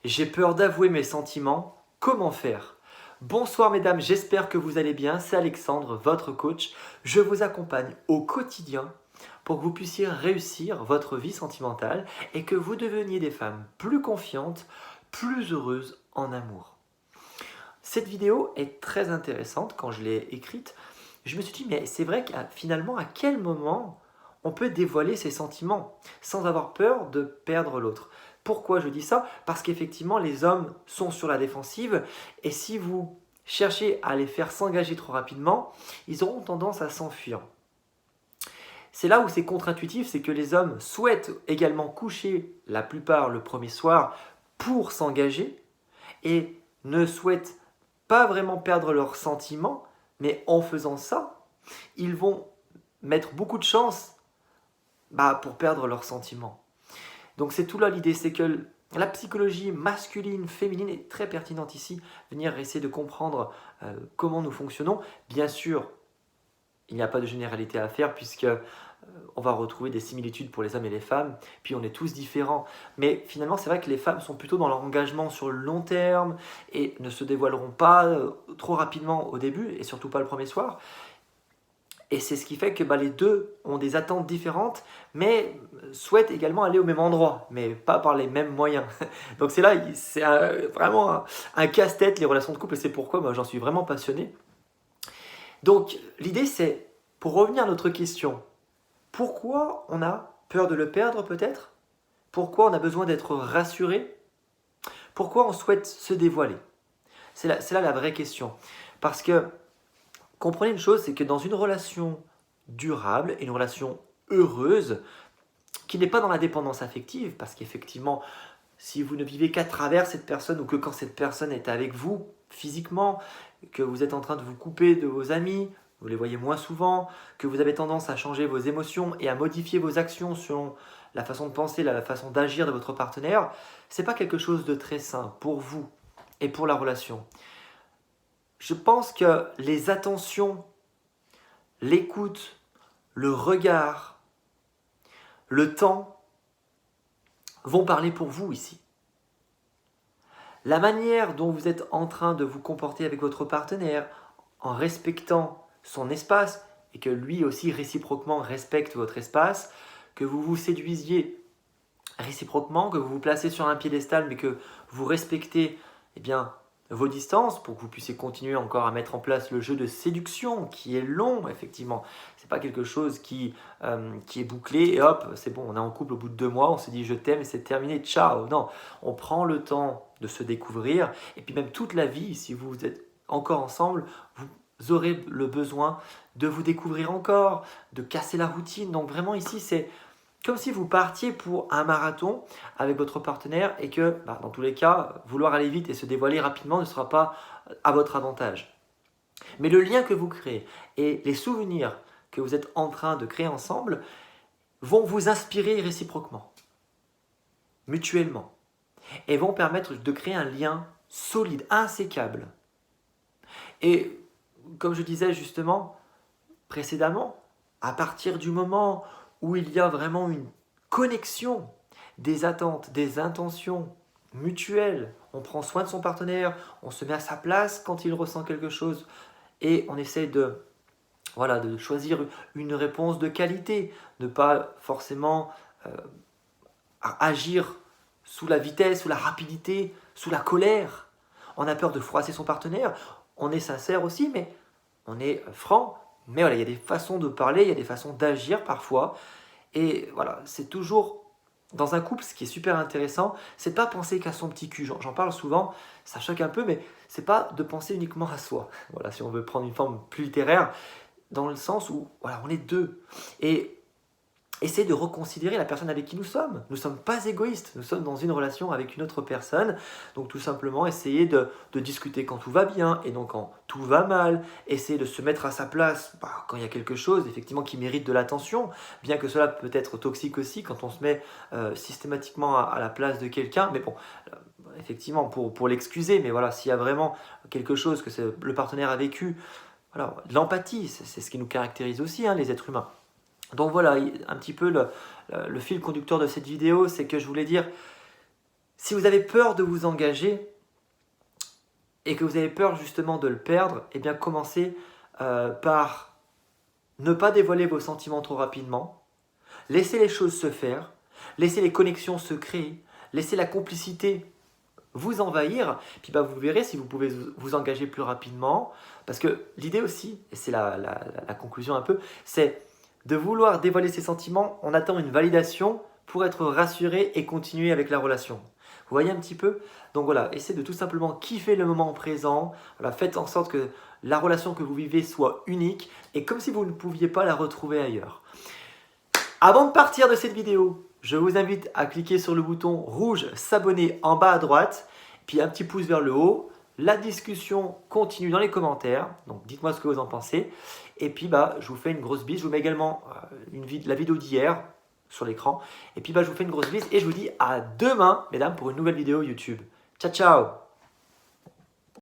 J'ai peur d'avouer mes sentiments, comment faire? Bonsoir mesdames, j'espère que vous allez bien, c'est Alexandre, votre coach. Je vous accompagne au quotidien pour que vous puissiez réussir votre vie sentimentale et que vous deveniez des femmes plus confiantes, plus heureuses en amour. Cette vidéo est très intéressante. Quand je l'ai écrite, je me suis dit, mais c'est vrai qu'à finalement, à quel moment on peut dévoiler ses sentiments sans avoir peur de perdre l'autre? Pourquoi je dis ça? Parce qu'effectivement, les hommes sont sur la défensive et si vous cherchez à les faire s'engager trop rapidement, ils auront tendance à s'enfuir. C'est là où c'est contre-intuitif, c'est que les hommes souhaitent également coucher la plupart le premier soir pour s'engager et ne souhaitent pas vraiment perdre leurs sentiments, mais en faisant ça, ils vont mettre beaucoup de chance pour perdre leurs sentiments. Donc c'est tout là l'idée, c'est que la psychologie masculine, féminine est très pertinente ici, venir essayer de comprendre comment nous fonctionnons. Bien sûr, il n'y a pas de généralité à faire puisque on va retrouver des similitudes pour les hommes et les femmes, puis on est tous différents. Mais finalement, c'est vrai que les femmes sont plutôt dans leur engagement sur le long terme et ne se dévoileront pas trop rapidement au début et surtout pas le premier soir. Et c'est ce qui fait que les deux ont des attentes différentes, mais souhaitent également aller au même endroit, mais pas par les mêmes moyens. Donc c'est là, c'est vraiment un casse-tête, les relations de couple, et c'est pourquoi moi j'en suis vraiment passionné. Donc l'idée c'est, pour revenir à notre question, pourquoi on a peur de le perdre peut-être? Pourquoi on a besoin d'être rassuré? Pourquoi on souhaite se dévoiler? C'est là la vraie question. Parce que comprenez une chose, c'est que dans une relation durable et une relation heureuse, qui n'est pas dans la dépendance affective, parce qu'effectivement, si vous ne vivez qu'à travers cette personne ou que quand cette personne est avec vous physiquement, que vous êtes en train de vous couper de vos amis, vous les voyez moins souvent, que vous avez tendance à changer vos émotions et à modifier vos actions selon la façon de penser, la façon d'agir de votre partenaire, c'est pas quelque chose de très sain pour vous et pour la relation. Je pense que les attentions, l'écoute, le regard, le temps vont parler pour vous ici. La manière dont vous êtes en train de vous comporter avec votre partenaire, en respectant son espace, et que lui aussi réciproquement respecte votre espace, que vous vous séduisiez réciproquement, que vous vous placez sur un piédestal, mais que vous respectez vos distances pour que vous puissiez continuer encore à mettre en place le jeu de séduction qui est long, effectivement. C'est pas quelque chose qui est bouclé et hop, c'est bon, on est en couple au bout de 2 mois, on se dit je t'aime et c'est terminé, ciao. Non, on prend le temps de se découvrir et puis même toute la vie, si vous êtes encore ensemble, vous aurez le besoin de vous découvrir encore, de casser la routine. Donc vraiment ici, c'est comme si vous partiez pour un marathon avec votre partenaire et que, dans tous les cas, vouloir aller vite et se dévoiler rapidement ne sera pas à votre avantage. Mais le lien que vous créez et les souvenirs que vous êtes en train de créer ensemble vont vous inspirer réciproquement, mutuellement, et vont permettre de créer un lien solide, insécable. Et comme je disais justement précédemment, à partir du moment où il y a vraiment une connexion des attentes, des intentions mutuelles, on prend soin de son partenaire, on se met à sa place quand il ressent quelque chose et on essaie de choisir une réponse de qualité, ne pas forcément agir sous la vitesse, sous la rapidité, sous la colère. On a peur de froisser son partenaire, on est sincère aussi, mais on est franc. Mais voilà, il y a des façons de parler, il y a des façons d'agir parfois. Et voilà, c'est toujours dans un couple, ce qui est super intéressant, c'est de pas penser qu'à son petit cul. J'en parle souvent, ça choque un peu, mais c'est pas de penser uniquement à soi. Voilà, si on veut prendre une forme plus littéraire, dans le sens où voilà, on est deux. Et essayer de reconsidérer la personne avec qui nous sommes. Nous ne sommes pas égoïstes, nous sommes dans une relation avec une autre personne. Donc tout simplement essayer de discuter quand tout va bien et donc quand tout va mal. Essayer de se mettre à sa place quand il y a quelque chose effectivement qui mérite de l'attention. Bien que cela peut être toxique aussi quand on se met systématiquement à la place de quelqu'un. Mais bon, effectivement pour l'excuser. Mais voilà, s'il y a vraiment quelque chose que le partenaire a vécu, voilà, l'empathie, c'est ce qui nous caractérise aussi, les êtres humains. Donc voilà, un petit peu le fil conducteur de cette vidéo, c'est que je voulais dire, Si vous avez peur de vous engager et que vous avez peur justement de le perdre, eh bien commencez par ne pas dévoiler vos sentiments trop rapidement. Laissez les choses se faire. Laissez les connexions se créer. Laissez la complicité vous envahir. Puis vous verrez si vous pouvez vous engager plus rapidement. Parce que l'idée aussi, et c'est la conclusion un peu, c'est de vouloir dévoiler ses sentiments. On attend une validation pour être rassuré et continuer avec la relation. Vous voyez un petit peu? Donc voilà, essayez de tout simplement kiffer le moment présent. Voilà, faites en sorte que la relation que vous vivez soit unique et comme si vous ne pouviez pas la retrouver ailleurs. Avant de partir de cette vidéo, je vous invite à cliquer sur le bouton rouge s'abonner en bas à droite, puis un petit pouce vers le haut. La discussion continue dans les commentaires, donc dites-moi ce que vous en pensez. Et puis je vous fais une grosse bise, je vous mets également la vidéo d'hier sur l'écran. Et puis je vous fais une grosse bise et je vous dis à demain, mesdames, pour une nouvelle vidéo YouTube. Ciao, ciao!